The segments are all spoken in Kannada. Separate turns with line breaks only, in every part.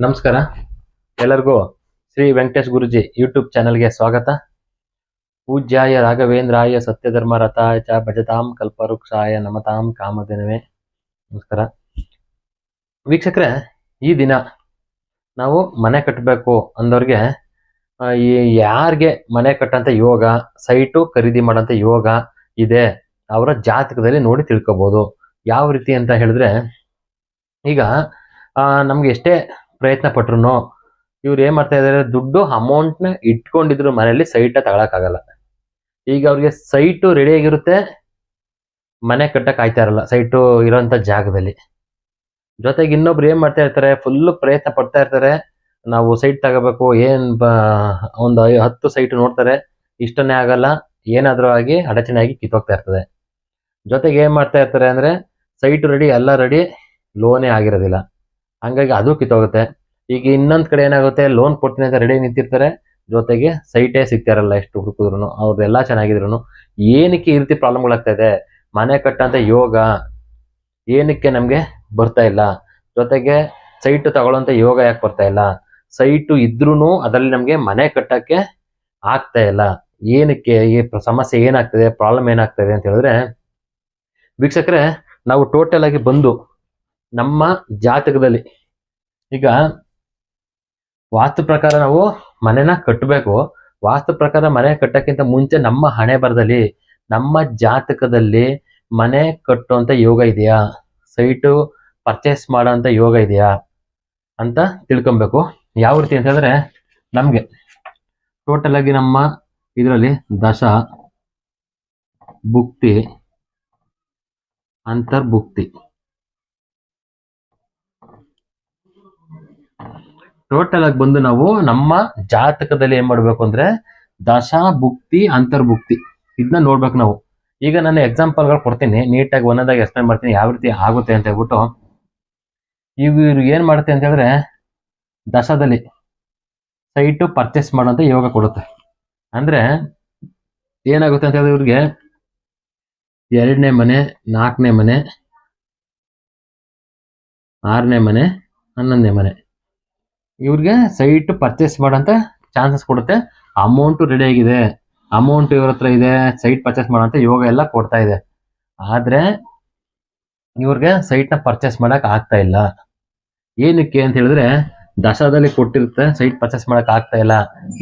ನಮಸ್ಕಾರ ಎಲ್ಲರಿಗೂ ಶ್ರೀ ವೆಂಕಟೇಶ್ ಗುರುಜಿ ಯೂಟ್ಯೂಬ್ ಚಾನಲ್ಗೆ ಸ್ವಾಗತ. ಪೂಜ್ಯಾಯ ರಾಘವೇಂದ್ರಾಯ ಸತ್ಯಧರ್ಮರತಾಯ ಚ ಭಜತಾಂ ಕಲ್ಪವೃಕ್ಷಾಯ ನಮತಾಂ ಕಾಮಧೇನವೇ. ನಮಸ್ಕಾರ ವೀಕ್ಷಕರೇ, ಈ ದಿನ ನಾವು ಮನೆ ಕಟ್ಟಬೇಕು ಅಂದವ್ರಿಗೆ, ಈ ಯಾರಿಗೆ ಮನೆ ಕಟ್ಟಂತ ಯೋಗ, ಸೈಟು ಖರೀದಿ ಮಾಡೋಂಥ ಯೋಗ ಇದೆ ಅವರ ಜಾತಕದಲ್ಲಿ ನೋಡಿ ತಿಳ್ಕೊಬೋದು. ಯಾವ ರೀತಿ ಅಂತ ಹೇಳಿದ್ರೆ, ಈಗ ನಮ್ಗೆ ಎಷ್ಟೇ ಪ್ರಯತ್ನ ಪಟ್ರು ಇವ್ರು ಏನ್ ಮಾಡ್ತಾ ಇದಾರೆ, ದುಡ್ಡು ಅಮೌಂಟ್ನ ಇಟ್ಕೊಂಡಿದ್ರು ಮನೆಯಲ್ಲಿ ಸೈಟ್ ತಗೊಳಕ್ಕಾಗಲ್ಲ. ಈಗ ಅವ್ರಿಗೆ ಸೈಟು ರೆಡಿ ಆಗಿರುತ್ತೆ, ಮನೆ ಕಟ್ಟಕ್ ಆಯ್ತಾ ಇರಲ್ಲ ಸೈಟು ಇರೋಂಥ ಜಾಗದಲ್ಲಿ. ಜೊತೆಗೆ ಇನ್ನೊಬ್ರು ಏನ್ ಮಾಡ್ತಾ ಇರ್ತಾರೆ, ಫುಲ್ ಪ್ರಯತ್ನ ಪಡ್ತಾ ಇರ್ತಾರೆ, ನಾವು ಸೈಟ್ ತಗೋಬೇಕು, ಒಂದು 10 ಸೈಟ್ ನೋಡ್ತಾರೆ, ಇಷ್ಟನೇ ಆಗಲ್ಲ, ಏನಾದ್ರೂ ಆಗಿ ಅಡಚಣೆ ಆಗಿ ಕಿತ್ತೋಗ್ತಾ ಇರ್ತದೆ. ಜೊತೆಗೆ ಏನ್ ಮಾಡ್ತಾ ಇರ್ತಾರೆ ಅಂದ್ರೆ, ಸೈಟ್ ರೆಡಿ ಎಲ್ಲ ರೆಡಿ, ಲೋನೇ ಆಗಿರೋದಿಲ್ಲ, ಹಂಗಾಗಿ ಅದು ಕಿತ್ತೋಗುತ್ತೆ. ಈಗ ಇನ್ನೊಂದ್ ಕಡೆ ಏನಾಗುತ್ತೆ, ಲೋನ್ ಕೊಡ್ತೀನಿ ಅಂತ ರೆಡಿ ನಿಂತಿರ್ತಾರೆ, ಜೊತೆಗೆ ಸೈಟೇ ಸಿಗ್ತಾರಲ್ಲ, ಎಷ್ಟು ಹುಡುಕಿದ್ರು ಅವ್ರದ್ದೆಲ್ಲ ಚೆನ್ನಾಗಿದ್ರು. ಏನಕ್ಕೆ ಈ ರೀತಿ ಪ್ರಾಬ್ಲಮ್ಗಳಾಗ್ತಾ ಇದೆ? ಮನೆ ಕಟ್ಟಂತ ಯೋಗ ಏನಕ್ಕೆ ನಮ್ಗೆ ಬರ್ತಾ ಇಲ್ಲ? ಜೊತೆಗೆ ಸೈಟ್ ತಗೊಳ್ಳೋಂಥ ಯೋಗ ಯಾಕೆ ಬರ್ತಾ ಇಲ್ಲ? ಸೈಟು ಇದ್ರೂ ಅದರಲ್ಲಿ ನಮ್ಗೆ ಮನೆ ಕಟ್ಟಕ್ಕೆ ಆಗ್ತಾ ಇಲ್ಲ. ಏನಕ್ಕೆ ಈ ಸಮಸ್ಯೆ ಏನಾಗ್ತದೆ, ಪ್ರಾಬ್ಲಮ್ ಏನಾಗ್ತದೆ ಅಂತ ಹೇಳಿದ್ರೆ, ವೀಕ್ಷಕರೇ, ನಾವು ಟೋಟಲ್ ಆಗಿ ಬಂದು ನಮ್ಮ ಜಾತಕದಲ್ಲಿ ಈಗ ವಾಸ್ತು ಪ್ರಕಾರ ನಾವು ಮನೆನ ಕಟ್ಟಬೇಕು. ವಾಸ್ತು ಪ್ರಕಾರ ಮನೆ ಕಟ್ಟಕ್ಕಿಂತ ಮುಂಚೆ ನಮ್ಮ ಹಣೆ ಬರದಲ್ಲಿ, ನಮ್ಮ ಜಾತಕದಲ್ಲಿ ಮನೆ ಕಟ್ಟುವಂತ ಯೋಗ ಇದೆಯಾ, ಸೈಟು ಪರ್ಚೇಸ್ ಮಾಡೋಂಥ ಯೋಗ ಇದೆಯಾ ಅಂತ ತಿಳ್ಕೊಬೇಕು. ಯಾವ ರೀತಿ ಅಂತ ಹೇಳಿದ್ರೆ, ನಮ್ಗೆ ಟೋಟಲ್ ಆಗಿ ನಮ್ಮ ಇದರಲ್ಲಿ ದಶ ಭುಕ್ತಿ ಅಂತರ್ಭುಕ್ತಿ ಟೋಟಲ್ ಆಗಿ ಬಂದು ನಾವು ನಮ್ಮ ಜಾತಕದಲ್ಲಿ ಏನ್ ಮಾಡ್ಬೇಕು ಅಂದ್ರೆ, ದಶ ಭುಕ್ತಿ ಅಂತರ್ಭುಕ್ತಿ ಇದನ್ನ ನೋಡ್ಬೇಕು ನಾವು. ಈಗ ನಾನು ಎಕ್ಸಾಂಪಲ್ಗಳು ಕೊಡ್ತೀನಿ, ನೀಟಾಗಿ ಒಂದೊಂದಾಗಿ ಎಕ್ಸ್ಪ್ಲೈನ್ ಮಾಡ್ತೀನಿ ಯಾವ ರೀತಿ ಆಗುತ್ತೆ ಅಂತ ಹೇಳ್ಬಿಟ್ಟು. ಇವ್ರು ಏನ್ ಮಾಡುತ್ತೆ ಅಂತ ಹೇಳಿದ್ರೆ, ದಶದಲ್ಲಿ ಸೈಟು ಪರ್ಚೇಸ್ ಮಾಡೋಂಥ ಯೋಗ ಕೊಡುತ್ತೆ. ಅಂದ್ರೆ ಏನಾಗುತ್ತೆ ಅಂತ ಹೇಳಿದ್ರೆ, ಇವ್ರಿಗೆ 2ನೇ ಮನೆ, 4ನೇ ಮನೆ, 6ನೇ ಮನೆ, 11ನೇ ಮನೆ, ಇವ್ರಿಗೆ ಸೈಟ್ ಪರ್ಚೇಸ್ ಮಾಡೋಂಥ ಚಾನ್ಸಸ್ ಕೊಡುತ್ತೆ. ಅಮೌಂಟು ರೆಡಿ ಆಗಿದೆ, ಅಮೌಂಟ್ ಇವ್ರ ಹತ್ರ ಇದೆ, ಸೈಟ್ ಪರ್ಚೇಸ್ ಮಾಡೋಂಥ ಯೋಗ ಎಲ್ಲ ಕೊಡ್ತಾ ಇದೆ. ಆದ್ರೆ ಇವ್ರಿಗೆ ಸೈಟ್ನ ಪರ್ಚೇಸ್ ಮಾಡಕ್ ಆಗ್ತಾ ಇಲ್ಲ. ಏನಕ್ಕೆ ಅಂತ ಹೇಳಿದ್ರೆ, ದಶದಲ್ಲಿ ಕೊಟ್ಟಿರುತ್ತೆ, ಸೈಟ್ ಪರ್ಚೇಸ್ ಮಾಡಕ್ ಆಗ್ತಾ ಇಲ್ಲ.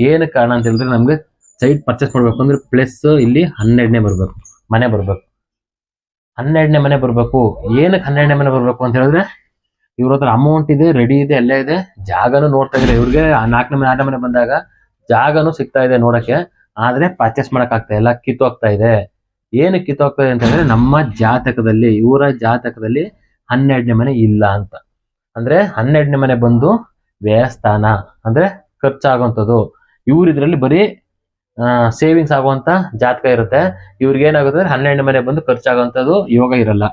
ಏನಕ್ಕೆ ಕಾರಣ ಅಂತ ಹೇಳಿದ್ರೆ, ನಮ್ಗೆ ಸೈಟ್ ಪರ್ಚೇಸ್ ಮಾಡ್ಬೇಕು ಅಂದ್ರೆ ಪ್ಲಸ್ ಇಲ್ಲಿ 12ನೇ ಬರ್ಬೇಕು, ಮನೆ ಬರ್ಬೇಕು, 12ನೇ ಮನೆ ಬರ್ಬೇಕು. ಏನಕ್ಕೆ 12ನೇ ಮನೆ ಬರ್ಬೇಕು ಅಂತ ಹೇಳಿದ್ರೆ, ಇವ್ರ ಹತ್ರ ಅಮೌಂಟ್ ಇದೆ, ರೆಡಿ ಇದೆ, ಎಲ್ಲ ಇದೆ, ಜಾಗನೂ ನೋಡ್ತಾ ಇದ್ರೆ ಇವ್ರಿಗೆ 4ನೇ ಮನೆ 6ನೇ ಮನೆ ಬಂದಾಗ ಜಾಗನೂ ಸಿಗ್ತಾ ಇದೆ ನೋಡಕ್ಕೆ. ಆದ್ರೆ ಪರ್ಚೇಸ್ ಮಾಡಕ್ ಆಗ್ತಾ ಇಲ್ಲ, ಕಿತ್ತೋಗ್ತಾ ಇದೆ. ಏನಕ್ಕೆ ಕಿತ್ತೋಗ್ತಾ ಇದೆ ಅಂತಂದ್ರೆ, ನಮ್ಮ ಜಾತಕದಲ್ಲಿ, ಇವರ ಜಾತಕದಲ್ಲಿ 12ನೇ ಮನೆ ಇಲ್ಲ ಅಂತ. ಅಂದ್ರೆ 12ನೇ ಮನೆ ಬಂದು ವ್ಯಯಸ್ಥಾನ, ಅಂದ್ರೆ ಖರ್ಚಾಗುವಂಥದ್ದು. ಇವ್ರ ಇದ್ರಲ್ಲಿ ಬರೀ ಸೇವಿಂಗ್ಸ್ ಆಗುವಂತ ಜಾತಕ ಇರುತ್ತೆ. ಇವ್ರಿಗೆ ಏನಾಗುತ್ತೆ ಅಂದ್ರೆ 12ನೇ ಮನೆ ಬಂದು ಖರ್ಚಾಗುವಂಥದ್ದು ಯೋಗ ಇರಲ್ಲ.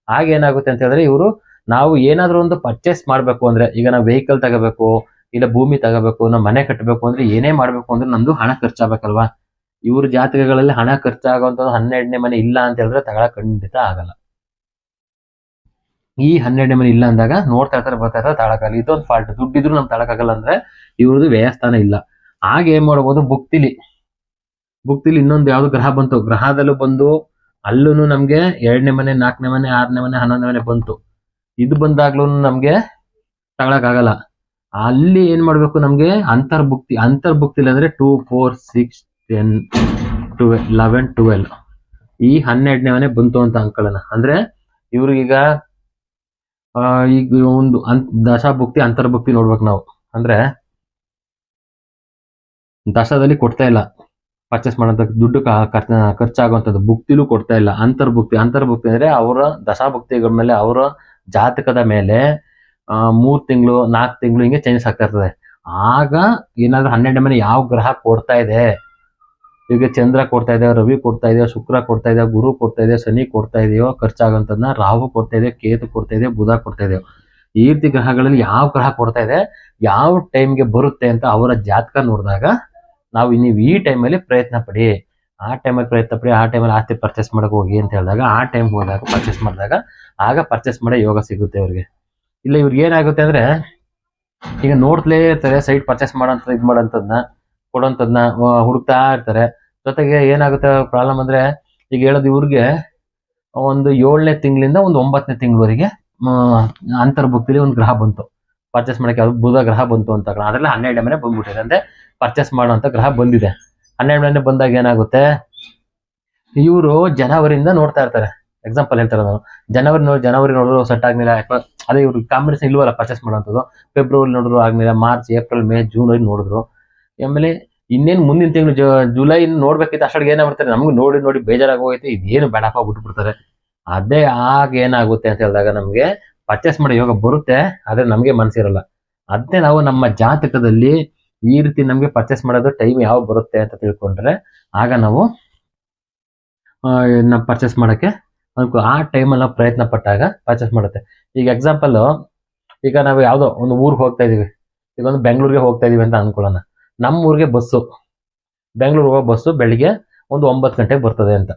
ಆಗೇನಾಗುತ್ತೆ ಅಂತ ಹೇಳಿದ್ರೆ, ಇವರು ನಾವು ಏನಾದ್ರೂ ಒಂದು ಪರ್ಚೇಸ್ ಮಾಡ್ಬೇಕು ಅಂದ್ರೆ, ಈಗ ನಾವು ವೆಹಿಕಲ್ ತಗೋಬೇಕು, ಇಲ್ಲ ಭೂಮಿ ತಗೋಬೇಕು, ನಾವು ಮನೆ ಕಟ್ಟಬೇಕು ಅಂದ್ರೆ, ಏನೇ ಮಾಡ್ಬೇಕು ಅಂದ್ರೆ ನಮ್ದು ಹಣ ಖರ್ಚಾಗಬೇಕಲ್ವಾ. ಇವ್ರ ಜಾತಕಗಳಲ್ಲಿ ಹಣ ಖರ್ಚಾಗುವಂಥದ್ದು 12ನೇ ಮನೆ ಇಲ್ಲ ಅಂತ ಹೇಳಿದ್ರೆ ತಗೊಳಕ್ ಖಂಡಿತ ಆಗಲ್ಲ. ಈ 12ನೇ ಮನೆ ಇಲ್ಲ ಅಂದಾಗ ನೋಡ್ತಾ ಇರ್ತಾರೆ, ಬರ್ತಾ ಇರ್ತಾರೆ, ತಗೊಳಕ್ಕಾಗಲ್ಲ. ಇದೊಂದು ಫಾಲ್ಟ್. ದುಡ್ಡಿದ್ರು ನಮ್ ತಗೊಳಕ್ಕಾಗಲ್ಲ ಅಂದ್ರೆ ಇವ್ರದ್ದು ವ್ಯಯಸ್ಥಾನ ಇಲ್ಲ. ಹಾಗೆ ಏನ್ ಮಾಡ್ಬೋದು, ಭುಕ್ತಿಲಿ ಇನ್ನೊಂದು ಯಾವ್ದು ಗ್ರಹ ಬಂತು, ಗ್ರಹದಲ್ಲೂ ಬಂದು ಅಲ್ಲೂ ನಮ್ಗೆ 2ನೇ ಮನೆ, 4ನೇ ಮನೆ, 6ನೇ ಮನೆ, 11ನೇ ಮನೆ ಬಂತು. ಇದು ಬಂದಾಗ್ಲೂ ನಮ್ಗೆ ತಗೊಳಕ್ಕಾಗಲ್ಲ. ಅಲ್ಲಿ ಏನ್ ಮಾಡ್ಬೇಕು, ನಮ್ಗೆ ಅಂತರ್ಭುಕ್ತಿ ಅಂದ್ರೆ 2, 4, 6, 10, 11, 12 ಈ 12ನೇ ಮನೆ ಬಂತು ಅಂತ ಅನ್ಕೊಳ್ಳೋಣ. ಅಂದ್ರೆ ಇವ್ರಿಗೀಗ ಈಗ ಒಂದು ದಶಾಭುಕ್ತಿ ಅಂತರ್ಭುಕ್ತಿ ನೋಡ್ಬೇಕು ನಾವು. ಅಂದ್ರೆ ದಶದಲ್ಲಿ ಕೊಡ್ತಾ ಇಲ್ಲ ಪರ್ಚೇಸ್ ಮಾಡೋಂಥ ದುಡ್ಡು, ಖರ್ಚಾಗುವಂಥದ್ದು. ಭುಕ್ತಿಲೂ ಕೊಡ್ತಾ ಇಲ್ಲ. ಅಂತರ್ಭುಕ್ತಿ ಅಂದ್ರೆ ಅವರ ದಶಾಭುಕ್ತಿಗಳ ಮೇಲೆ, ಅವರ ಜಾತಕದ ಮೇಲೆ 3 ತಿಂಗಳು 4 ತಿಂಗಳು ಹಿಂಗೆ ಚೇಂಜಸ್ ಆಗ್ತಾ ಇರ್ತದೆ. ಆಗ ಏನಾದ್ರೂ 12ನೇ ಮನೆ ಯಾವ ಗ್ರಹ ಕೊಡ್ತಾ ಇದೆ, ಈಗ ಚಂದ್ರ ಕೊಡ್ತಾ ಇದೆ, ರವಿ ಕೊಡ್ತಾ ಇದೆಯೋ, ಶುಕ್ರ ಕೊಡ್ತಾ ಇದೆಯೋ, ಗುರು ಕೊಡ್ತಾ ಇದೆಯೋ, ಶನಿ ಕೊಡ್ತಾ ಇದೆಯೋ ಖರ್ಚಾಗುವಂಥದ್ದನ್ನ, ರಾಹು ಕೊಡ್ತಾ ಇದೆ, ಕೇತು ಕೊಡ್ತಾ ಇದೆ, ಬುಧ ಕೊಡ್ತಾ ಇದೆಯೋ, ಈ ರೀತಿ ಗ್ರಹಗಳಲ್ಲಿ ಯಾವ ಗ್ರಹ ಕೊಡ್ತಾ ಇದೆ, ಯಾವ ಟೈಮ್ಗೆ ಬರುತ್ತೆ ಅಂತ ಅವರ ಜಾತಕ ನೋಡಿದಾಗ ನಾವು ನೀವು ಈ ಟೈಮಲ್ಲಿ ಪ್ರಯತ್ನ ಪಡಿ, ಆ ಟೈಮಲ್ಲಿ ಆಸ್ತಿ ಪರ್ಚೇಸ್ ಮಾಡಕ್ ಹೋಗಿ ಅಂತ ಹೇಳಿದಾಗ, ಆ ಟೈಮ್ ಹೋದಾಗ ಪರ್ಚೇಸ್ ಮಾಡಿದಾಗ ಆಗ ಪರ್ಚೇಸ್ ಮಾಡೋ ಯೋಗ ಸಿಗುತ್ತೆ ಅವ್ರಿಗೆ. ಇಲ್ಲ ಇವ್ರಿಗೆ ಏನಾಗುತ್ತೆ ಅಂದ್ರೆ, ಈಗ ನೋಡ್ತಲೇ ಇರ್ತಾರೆ ಸೈಟ್ ಪರ್ಚೇಸ್ ಮಾಡೋಂಥ ಇದು ಮಾಡೋಂಥದ್ನ ಕೊಡೋಂಥದ್ನ ಹುಡುಕ್ತಾ ಇರ್ತಾರೆ. ಜೊತೆಗೆ ಏನಾಗುತ್ತೆ ಪ್ರಾಬ್ಲಮ್ ಅಂದ್ರೆ ಈಗ ಹೇಳೋದು ಇವ್ರಿಗೆ ಒಂದು 7ನೇ ತಿಂಗಳಿಂದ ಒಂದು 9ನೇ ತಿಂಗಳವರೆಗೆ ಅಂತರ್ಭುಕ್ತಿಲಿ ಒಂದು ಗ್ರಹ ಬಂತು ಪರ್ಚೇಸ್ ಮಾಡಕ್ಕೆ, ಅದು ಬುಧ ಗ್ರಹ ಬಂತು ಅಂತ ಅದ್ರಲ್ಲಿ 12ನೇ ಮನೆ ಬಂದ್ಬಿಟ್ಟಿದೆ, ಅಂದ್ರೆ ಪರ್ಚೇಸ್ ಮಾಡುವಂತ ಗ್ರಹ ಬಂದಿದೆ. 12ನೇ ಮನೆ ಬಂದಾಗ ಏನಾಗುತ್ತೆ, ಇವರು ಜನವರಿಯಿಂದ ನೋಡ್ತಾ ಇರ್ತಾರೆ. ಎಕ್ಸಾಂಪಲ್ ಹೇಳ್ತಾರೆ ನಾನು, ಜನವರಿ ನೋಡಿದ್ರು ಸೆಟ್ ಆಗ್ಲಿಲ್ಲ, ಅದೇ ಇವ್ರು ಕಾಂಬಿನೇಷನ್ ಇಲ್ವಲ್ಲ ಪರ್ಚೇಸ್ ಮಾಡುವಂಥದ್ದು. ಫೆಬ್ರವರಿ ನೋಡಿದ್ರು ಆಗ್ಲಿಲ್ಲ, ಮಾರ್ಚ್ ಏಪ್ರಿಲ್ ಮೇ ಜೂನ್ ನೋಡಿದ್ರು. ಆಮೇಲೆ ಇನ್ನೇನು ಮುಂದಿನ ತಿಂಗಳು ಜುಲೈ ನೋಡ್ಬೇಕಿತ್ತು ಅಷ್ಟೊಳಗೆ ಏನಾಗ್ಬಿಡ್ತಾರೆ, ನಮ್ಗೆ ನೋಡಿ ನೋಡಿ ಬೇಜಾರಾಗಿ ಹೋಗೈತೆ, ಇದೇನು ಬೇಡಪ್ಪ ಬಿಟ್ಬಿಡ್ತಾರೆ. ಅದೇ ಆಗ ಏನಾಗುತ್ತೆ ಅಂತ ಹೇಳಿದಾಗ ನಮ್ಗೆ ಪರ್ಚೇಸ್ ಮಾಡೋ ಯೋಗ ಬರುತ್ತೆ, ಆದ್ರೆ ನಮ್ಗೆ ಮನ್ಸಿರಲ್ಲ. ಅದೇ ನಾವು ನಮ್ಮ ಜಾತಕದಲ್ಲಿ ಈ ರೀತಿ ನಮ್ಗೆ ಪರ್ಚೇಸ್ ಮಾಡೋದು ಟೈಮ್ ಯಾವಾಗ ಬರುತ್ತೆ ಅಂತ ತಿಳ್ಕೊಂಡ್ರೆ ಆಗ ನಾವು ನಾವು ಪರ್ಚೇಸ್ ಮಾಡಕ್ಕೆ ಆ ಟೈಮಲ್ಲಿ ನಾವು ಪ್ರಯತ್ನ ಪಟ್ಟಾಗ ಪರ್ಚೇಸ್ ಮಾಡುತ್ತೆ. ಈಗ ಎಕ್ಸಾಂಪಲ್, ಈಗ ನಾವು ಯಾವುದೋ ಒಂದು ಊರಿಗೆ ಹೋಗ್ತಾ ಇದೀವಿ, ಈಗ ಒಂದು ಬೆಂಗಳೂರಿಗೆ ಹೋಗ್ತಾ ಇದೀವಿ ಅಂತ ಅನ್ಕೊಳ್ಳೋಣ. ನಮ್ಮ ಊರಿಗೆ ಬಸ್ಸು, ಬೆಂಗಳೂರು ಹೋಗೋ ಬಸ್ಸು ಬೆಳಿಗ್ಗೆ ಒಂದು 9 ಗಂಟೆಗೆ ಬರ್ತದೆ ಅಂತ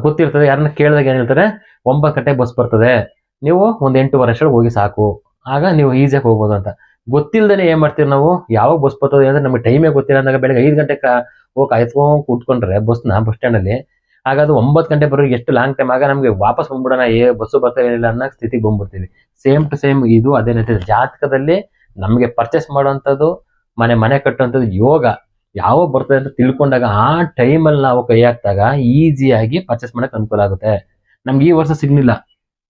ಗೊತ್ತಿರ್ತದೆ. ಯಾರನ್ನ ಕೇಳಿದಾಗ ಏನ್ ಹೇಳ್ತಾರೆ, 9 ಗಂಟೆಗೆ ಬಸ್ ಬರ್ತದೆ, ನೀವು ಒಂದು 8:15 ಅಷ್ಟರಲ್ಲಿ ಹೋಗಿ ಸಾಕು, ಆಗ ನೀವು ಈಸಿಯಾಗಿ ಹೋಗ್ಬೋದು ಅಂತ. ಗೊತ್ತಿಲ್ಲದೇ ಏನ್ ಮಾಡ್ತೀವಿ ನಾವು, ಯಾವಾಗ ಬಸ್ ಬರ್ತದೆ ಅಂದ್ರೆ ನಮಗೆ ಟೈಮೇ ಗೊತ್ತಿಲ್ಲ ಅಂದಾಗ ಬೆಳಗ್ಗೆ 5 ಗಂಟೆಗೆ ಹೋಗಿ ಕಾಯ್ತ್ಕೊಂಡು ಕೂತ್ಕೊಂಡ್ರೆ ಬಸ್ನ ಬಸ್ ಸ್ಟ್ಯಾಂಡ್ ಅಲ್ಲಿ, ಆಗ ಅದು 9 ಗಂಟೆ ಬರೋರಿಗೆ ಎಷ್ಟು ಲಾಂಗ್ ಟೈಮ್, ಆಗ ನಮ್ಗೆ ವಾಪಸ್ ಬಂದ್ಬಿಡೋಣ, ಬಸ್ಸು ಬರ್ತಾ ಏನಿಲ್ಲ ಅನ್ನೋ ಸ್ಥಿತಿಗೆ ಬಂದ್ಬಿಡ್ತೀವಿ. ಸೇಮ್ ಟು ಸೇಮ್ ಇದು ಅದೇ ರೀತಿ ಜಾತಕದಲ್ಲಿ ನಮಗೆ ಪರ್ಚೇಸ್ ಮಾಡುವಂಥದ್ದು, ಮನೆ ಕಟ್ಟುವಂಥದ್ದು ಯೋಗ ಯಾವ ಬರ್ತದೆ ಅಂತ ತಿಳ್ಕೊಂಡಾಗ ಆ ಟೈಮಲ್ಲಿ ನಾವು ಕೈ ಹಾಕ್ದಾಗ ಈಸಿಯಾಗಿ ಪರ್ಚೇಸ್ ಮಾಡಕ್ ಅನುಕೂಲ ಆಗುತ್ತೆ. ನಮ್ಗೆ ಈ ವರ್ಷ ಸಿಗ್ಲಿಲ್ಲ,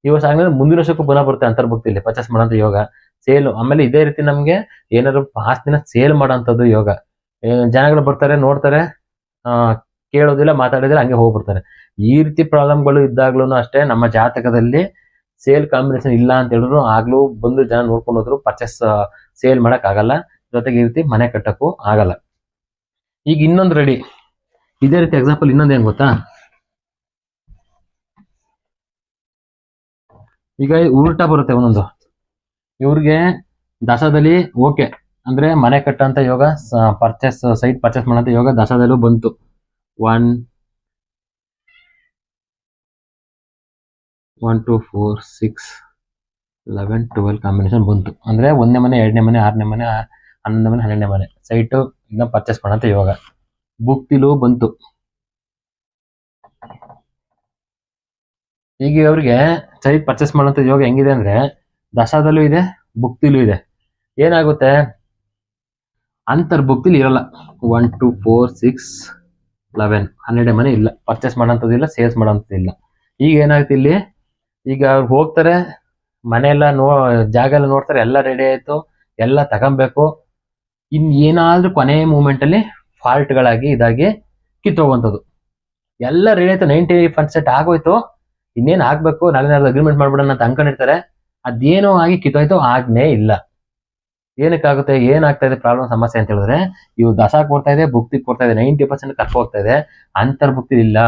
ಈ ವರ್ಷ ಆದ್ಮೇಲೆ ಮುಂದಿನ ವರ್ಷಕ್ಕೂ ಪುನಃ ಬರುತ್ತೆ ಅಂತರ್ಭುಕ್ತಿಯಲ್ಲಿ ಪರ್ಚೇಸ್ ಮಾಡೋಂಥ ಯೋಗ, ಸೇಲ್. ಆಮೇಲೆ ಇದೇ ರೀತಿ ನಮ್ಗೆ ಏನಾದ್ರು ಆಸ್ತಿನ ಸೇಲ್ ಮಾಡೋಂಥದ್ದು ಯೋಗ. ಜನಗಳು ಬರ್ತಾರೆ, ನೋಡ್ತಾರೆ, ಕೇಳೋದಿಲ್ಲ, ಮಾತಾಡೋದಿಲ್ಲ, ಹಂಗೆ ಹೋಗ್ಬಿಡ್ತಾರೆ. ಈ ರೀತಿ ಪ್ರಾಬ್ಲಮ್ಗಳು ಇದ್ದಾಗ್ಲೂ ಅಷ್ಟೇ ನಮ್ಮ ಜಾತಕದಲ್ಲಿ ಸೇಲ್ ಕಾಂಬಿನೇಷನ್ ಇಲ್ಲ ಅಂತ ಹೇಳಿದ್ರು ಆಗ್ಲೂ ಬಂದು ಜನ ನೋಡ್ಕೊಂಡು ಹೋದ್ರು ಪರ್ಚೇಸ್ ಸೇಲ್ ಮಾಡಕ್ ಆಗಲ್ಲ, ಜೊತೆಗೆ ಈ ರೀತಿ ಮನೆ ಕಟ್ಟಕ್ಕೂ ಆಗಲ್ಲ. ಈಗ ಇನ್ನೊಂದು ರೆಡಿ, ಇದೇ ರೀತಿ ಎಕ್ಸಾಂಪಲ್ ಇನ್ನೊಂದು ಏನ್ ಗೊತ್ತಾ, ಈಗ ಉಲ್ಟಾ ಬರುತ್ತೆ ಒಂದೊಂದು. ಇವ್ರಿಗೆ ದಶದಲ್ಲಿ ಓಕೆ ಅಂದ್ರೆ ಮನೆ ಕಟ್ಟಂತ ಯೋಗ, ಸೈಟ್ ಪರ್ಚೇಸ್ ಮಾಡೋಂಥ ಯೋಗ ದಶದಲ್ಲೂ ಬಂತು. 1 2 4 6 11 12 ಕಾಂಬಿನೇಷನ್ ಬಂತು. ಅಂದ್ರೆ 1ನೇ ಮನೆ, 2ನೇ ಮನೆ, 6ನೇ ಮನೆ, 11ನೇ ಮನೆ, 12ನೇ ಮನೆ ಸೈಟ್ ಇನ್ನ ಪರ್ಚೇಸ್ ಮಾಡೋಂಥ ಯೋಗ ಬುಕ್ತಿಲೂ ಬಂತು. ಈಗ ಅವ್ರಿಗೆ ಸೈಟ್ ಪರ್ಚೇಸ್ ಮಾಡೋಂಥ ಯೋಗ ಹೆಂಗಿದೆ ಅಂದ್ರೆ ದಶದಲ್ಲೂ ಇದೆ, ಬುಕ್ತಿಲೂ ಇದೆ. ಏನಾಗುತ್ತೆ, ಅಂತರ್ಭುಕ್ತಿಲಿ ಇರಲ್ಲ. 1 2 4 6 11 12ನೇ ಮನೆ ಇಲ್ಲ, ಪರ್ಚೇಸ್ ಮಾಡೋಂಥದ್ದಿಲ್ಲ, ಸೇಲ್ಸ್ ಮಾಡೋಂಥದ್ದಿಲ್ಲ. ಈಗ ಏನಾಗುತ್ತೆ ಇಲ್ಲಿ, ಈಗ ಅವ್ರು ಹೋಗ್ತಾರೆ, ಮನೆಯೆಲ್ಲ ಜಾಗ ಎಲ್ಲ ನೋಡ್ತಾರೆ, ಎಲ್ಲ ರೆಡಿ ಆಯ್ತು, ಎಲ್ಲ ತಗೊಬೇಕು. ಇನ್ ಏನಾದ್ರೂ ಕೊನೆ ಮೂಮೆಂಟ್ ಅಲ್ಲಿ ಫಾಲ್ಟ್ಗಳಾಗಿ ಇದಾಗಿ ಕಿತ್ತೋಗುವಂಥದ್ದು. ಎಲ್ಲ ರೆಡಿ ಆಯ್ತು, 90% ಆಗೋಯ್ತು, ಇನ್ನೇನ್ ಆಗ್ಬೇಕು, ನಾಳೆ ಅಗ್ರಿಮೆಂಟ್ ಮಾಡ್ಬಿಡೋಣ ಅಂತ ಅನ್ಕೊಂಡಿರ್ತಾರೆ. ಅದೇನೋ ಆಗಿ ಕಿತ್ತೋಯ್ತು, ಆಗ್ನೇ ಇಲ್ಲ. ಏನಕ್ಕಾಗುತ್ತೆ, ಏನಾಗ್ತಾ ಇದೆ ಪ್ರಾಬ್ಲಮ್ ಸಮಸ್ಯೆ ಅಂತ ಹೇಳಿದ್ರೆ, ಇವು ದಶಾ ಕೊಡ್ತಾ ಇದೆ, ಭುಕ್ತಿ ಕೊಡ್ತಾ ಇದೆ, 90% ಕರ್ಕೊ ಹೋಗ್ತಾ ಇದೆ, ಅಂತರ್ಭುಕ್ತಿ ಇಲ್ಲ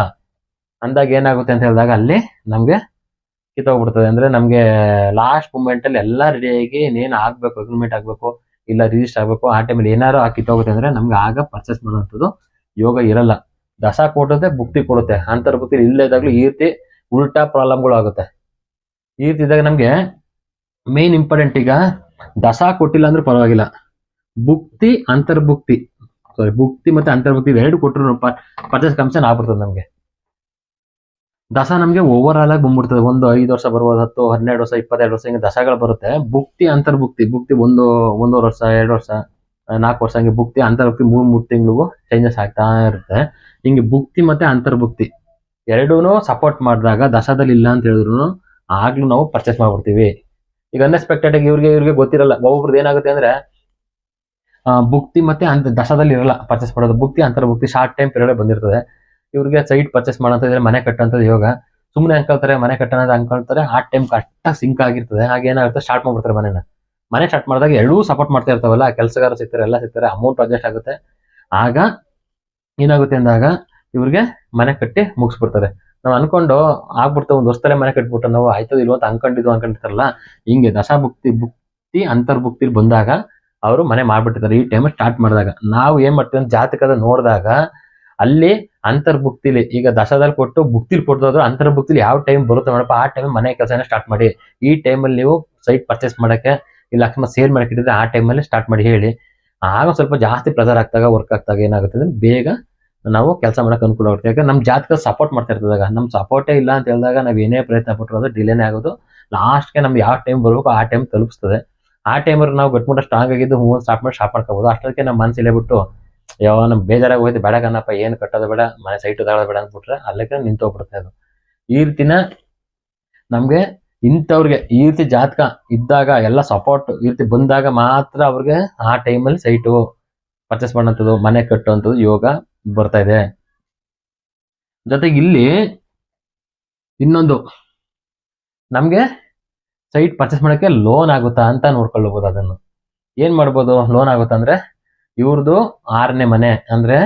ಅಂದಾಗ ಏನಾಗುತ್ತೆ ಅಂತ ಹೇಳಿದಾಗ ಅಲ್ಲಿ ನಮ್ಗೆ ಕಿತ್ತೋಗ್ಬಿಡ್ತದೆ. ಅಂದ್ರೆ ನಮ್ಗೆ ಲಾಸ್ಟ್ ಮೂಮೆಂಟ್ ಅಲ್ಲಿ ಎಲ್ಲ ರೆಡಿಯಾಗಿ ಇನ್ನೇನು ಆಗ್ಬೇಕು, ಅಗ್ರಿಮೆಂಟ್ ಆಗ್ಬೇಕು, ಇಲ್ಲ ರಿಜಿಸ್ಟರ್ ಆಗ್ಬೇಕು, ಆ ಟೈಮಲ್ಲಿ ಏನಾರು ಕಿತ್ತೋಗುತ್ತೆ ಅಂದ್ರೆ ನಮ್ಗೆ ಆಗ ಪರ್ಚೇಸ್ ಮಾಡುವಂಥದ್ದು ಯೋಗ ಇರಲ್ಲ. ದಶಾ ಕೊಡುತ್ತೆ, ಭುಕ್ತಿ ಕೊಡುತ್ತೆ, ಅಂತರ್ಭುಕ್ತಿ ಇಲ್ಲದಾಗ್ಲೂ ಈ ರೀತಿ ಉಲ್ಟಾ ಪ್ರಾಬ್ಲಮ್ಗಳು ಆಗುತ್ತೆ. ಈ ರೀತಿ ಇದ್ದಾಗ ನಮ್ಗೆ ಮೇನ್ ಇಂಪಾರ್ಟೆಂಟ್, ಈಗ ದಶಾ ಕೊಟ್ಟಿಲ್ಲ ಅಂದ್ರೆ ಪರವಾಗಿಲ್ಲ, ಭುಕ್ತಿ ಮತ್ತೆ ಅಂತರ್ಭುಕ್ತಿ ಎರಡು ಕೊಟ್ಟರು ಪರ್ಚೇಸ್ ಕಮಿಷನ್ ಆಗ್ಬಿಡ್ತದೆ ನಮ್ಗೆ. ದಶಾ ನಮ್ಗೆ ಓವರ್ ಆಲ್ ಆಗಿ ಬಂದ್ಬಿಡ್ತದೆ, ಒಂದು 5 ವರ್ಷ ಬರ್ಬೋದು, 10 12 ವರ್ಷ 22 ವರ್ಷ ಹಿಂಗೆ ದಶಗಳು ಬರುತ್ತೆ. ಭುಕ್ತಿ ಅಂತರ್ಭುಕ್ತಿ, ಭುಕ್ತಿ 1 ವರ್ಷ 2 ವರ್ಷ 4 ವರ್ಷ ಹಿಂಗೆ, ಭುಕ್ತಿ ಅಂತರ್ಭುಕ್ತಿ 3 ತಿಂಗಳಿಗೂ ಚೇಂಜಸ್ ಆಗ್ತಾ ಇರುತ್ತೆ. ಹಿಂಗೆ ಭುಕ್ತಿ ಮತ್ತೆ ಅಂತರ್ಭುಕ್ತಿ ಎರಡೂನು ಸಪೋರ್ಟ್ ಮಾಡಿದಾಗ ದಶಾದಲ್ಲಿ ಇಲ್ಲ ಅಂತ ಹೇಳಿದ್ರು ಆಗ್ಲೂ ನಾವು ಪರ್ಚೇಸ್ ಮಾಡ್ಬಿಡ್ತೀವಿ. ಈಗ ಅನ್ಎಕ್ಸ್ಪೆಕ್ಟೆಡ್ ಆಗಿ ಇವ್ರಿಗೆ ಗೊತ್ತಿರಲ್ಲ, ಒಬ್ಬೊಬ್ರದ್ದು ಏನಾಗುತ್ತೆ ಅಂದ್ರೆ ಭುಕ್ತಿ ಮತ್ತೆ ದಶಾದಲ್ಲಿ ಇರಲ್ಲ ಪರ್ಚೇಸ್ ಮಾಡೋದು, ಭುಕ್ತಿ ಅಂತರ್ಭುಕ್ತಿ ಶಾರ್ಟ್ ಟೈಮ್ ಪೀರಿಯಡ್ ಬಂದಿರ್ತದೆ. ಇವ್ರಿಗೆ ಸೈಟ್ ಪರ್ಚೇಸ್ ಮಾಡೋಂಥದ್ದು, ಮನೆ ಕಟ್ಟಂತ ಯೋಗ, ಸುಮ್ಮನೆ ಅನ್ಕೊಳ್ತಾರೆ ಮನೆ ಕಟ್ಟೋದು ಅನ್ಕೊಳ್ತಾರೆ, ಆ ಟೈಮ್ ಕರೆಕ್ಟಾಗಿ ಸಿಂಕ್ ಆಗಿರ್ತದೆ. ಹಾಗೇನಾಗುತ್ತೆ, ಸ್ಟಾರ್ಟ್ ಮಾಡ್ಬಿಡ್ತಾರೆ ಮನೆ ಸ್ಟಾರ್ಟ್ ಮಾಡಿದಾಗ ಎರಡೂ ಸಪೋರ್ಟ್ ಮಾಡ್ತಾ ಇರ್ತಾವಲ್ಲ, ಕೆಲಸಗಾರ ಸಿಗ್ತಾರೆ, ಎಲ್ಲ ಸಿಗ್ತಾರೆ, ಅಮೌಂಟ್ ಅಡ್ಜಸ್ಟ್ ಆಗುತ್ತೆ. ಆಗ ಏನಾಗುತ್ತೆ ಅಂದಾಗ ಇವ್ರಿಗೆ ಮನೆ ಕಟ್ಟಿ ಮುಗಿಸ್ಬಿಡ್ತಾರೆ. ನಾವು ಅನ್ಕೊಂಡು ಆಗ್ಬಿಡ್ತೇವೆ, ಒಂದು ವರ್ಷದಲ್ಲೇ ಮನೆ ಕಟ್ಬಿಟ್ಟು ನಾವು ಆಯ್ತದ ಇಲ್ವ ಅಂತ ಅನ್ಕೊಂಡಿರ್ತಾರಲ್ಲ, ಹಿಂಗೆ ಭುಕ್ತಿ ಅಂತರ್ಭುಕ್ತಿಲಿ ಬಂದಾಗ ಅವರು ಮನೆ ಮಾಡ್ಬಿಟ್ಟಿರ್ತಾರೆ. ಈ ಟೈಮ್ ಸ್ಟಾರ್ಟ್ ಮಾಡಿದಾಗ ನಾವು ಏನ್ ಮಾಡ್ತೀವಿ ಅಂತ ಜಾತಕದ ನೋಡಿದಾಗ ಅಲ್ಲಿ ಅಂತರ್ಭುಕ್ತಿಲಿ, ಈಗ ದಶದಲ್ಲಿ ಕೊಟ್ಟು ಭುಕ್ತಿಲಿ ಕೊಟ್ಟೋದ್ರು ಅಂತರ್ಭುಕ್ತಿಲಿ ಯಾವ ಟೈಮ್ ಬರುತ್ತೆ ನೋಡಪ್ಪ, ಆ ಟೈಮ್ ಮನೆ ಕೆಲಸನ ಸ್ಟಾರ್ಟ್ ಮಾಡಿ. ಈ ಟೈಮಲ್ಲಿ ನೀವು ಸೈಟ್ ಪರ್ಚೇಸ್ ಮಾಡಕ್ಕೆ ಇಲ್ಲ ಅಕಸ್ಮಾತ್ ಸೇಲ್ ಮಾಡ್ಕಿಟ್ಟಿದ್ರೆ ಆ ಟೈಮಲ್ಲಿ ಸ್ಟಾರ್ಟ್ ಮಾಡಿ ಹೇಳಿ. ಆಗ ಸ್ವಲ್ಪ ಜಾಸ್ತಿ ಪ್ರೆಸರ್ ಆಗ್ತಾಗ ವರ್ಕ್ ಆಗ್ತಾಗ ಏನಾಗುತ್ತೆ ಅಂದ್ರೆ ಬೇಗ ನಾವು ಕೆಲಸ ಮಾಡೋಕೆ ಅನುಕೂಲ ಆಗುತ್ತೆ. ಯಾಕಂದ್ರೆ ನಮ್ಮ ಜಾತಕ ಸಪೋರ್ಟ್ ಮಾಡ್ತಾ ಇರ್ತದಾಗ, ನಮ್ಮ ಸಪೋರ್ಟೇ ಇಲ್ಲ ಅಂತ ಹೇಳಿದಾಗ ನಾವು ಏನೇ ಪ್ರಯತ್ನ ಪಟ್ಟರು ಅದು ಡಿಲೇನೇ ಆಗೋದು. ಲಾಸ್ಟ್ಗೆ ನಮ್ಗೆ ಯಾವ ಟೈಮ್ ಬರ್ಬೇಕು ಆ ಟೈಮ್ ತಲುಪಿಸ್ತದೆ. ಆ ಟೈಮಲ್ಲಿ ನಾವು ಗಟ್ಬಿಟ್ಟು ಸ್ಟ್ರಾಂಗ್ ಆಗಿದ್ದು ಸ್ಟಾಪ್ ಮಾಡ್ಕೋಬಹುದು. ಅಷ್ಟೊತ್ತಿಗೆ ನಮ್ಮ ಮನಸ್ಸಲ್ಲೇ ಬಿಟ್ಟು ಯಾವ ನಮ್ಗೆ ಬೇಜಾರಾಗಿ ಹೋಯ್ತು, ಬೇಡ ಕಣಪ್ಪ ಏನು ಕಟ್ಟೋದು ಬೇಡ, ಮನೆ ಸೈಟ್ ತಗೊಳ್ಳೋದು ಬೇಡ ಅಂದ್ಬಿಟ್ರೆ ಅಲ್ಲಕ್ಕೆ ನಿಂತೋಗ್ಬಿಡುತ್ತೆ ಅದು. ಈ ರೀತಿನ ನಮ್ಗೆ ಇಂಥವ್ರಿಗೆ ಈ ರೀತಿ ಜಾತಕ ಇದ್ದಾಗ ಎಲ್ಲ ಸಪೋರ್ಟ್ ಈ ರೀತಿ ಬಂದಾಗ ಮಾತ್ರ ಅವ್ರಿಗೆ ಆ ಟೈಮಲ್ಲಿ ಸೈಟು ಪರ್ಚೇಸ್ ಮಾಡೋಂಥದ್ದು, ಮನೆ ಕಟ್ಟುವಂಥದ್ದು ಯೋಗ ಬರ್ತಾ ಇದೆ. ಜೊತೆಗೆ ಇಲ್ಲಿ ಇನ್ನೊಂದು, ನಮ್ಗೆ ಸೈಟ್ ಪರ್ಚೇಸ್ ಮಾಡೋಕ್ಕೆ ಲೋನ್ ಆಗುತ್ತಾ ಅಂತ ನೋಡ್ಕೊಳ್ಬಹುದು. ಅದನ್ನು ಏನ್ ಮಾಡ್ಬೋದು, ಲೋನ್ ಆಗುತ್ತಾ ಅಂದ್ರೆ ಇವ್ರದ್ದು 6ನೇ ಮನೆ ಅಂದ್ರೆ